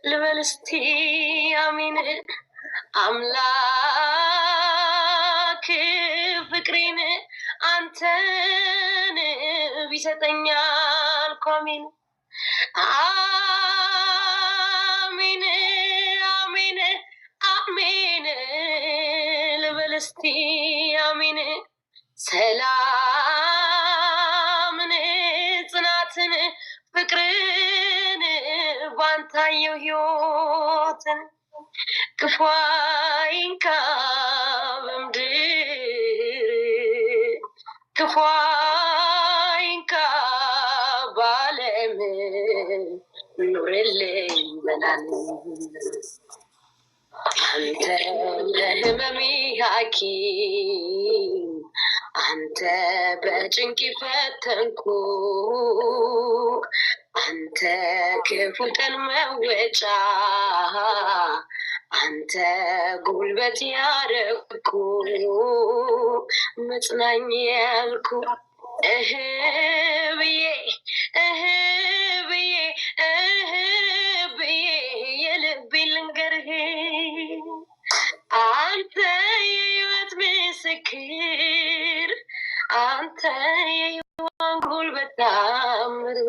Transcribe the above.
ልበልስቲ አሚን አምላክ ፍቅሬን አንተን ቢሰጠኛል ኮሚን አሚን አሚን አሚን ልበልስቲ አሚን ሰላምን ጽናትን ፍቅርን ባንታየው ሕይወትን ክፉ አይንካ በምድር ክፉ አይንካ በዓለም ኑርልኝ በላለም አንተ ለህመሜ ሐኪም አንተ በጭንቅ ፈተንኩ አንተ ክፉ ቀን መወጫ አንተ ጉልበት ያረኩ መጽናኛ ያልኩ ብዬ ብዬ ብዬ የልቤ ልንገርህ አንተ የህይወት ምስክር አንተ የህይወት ጉልበት ታምር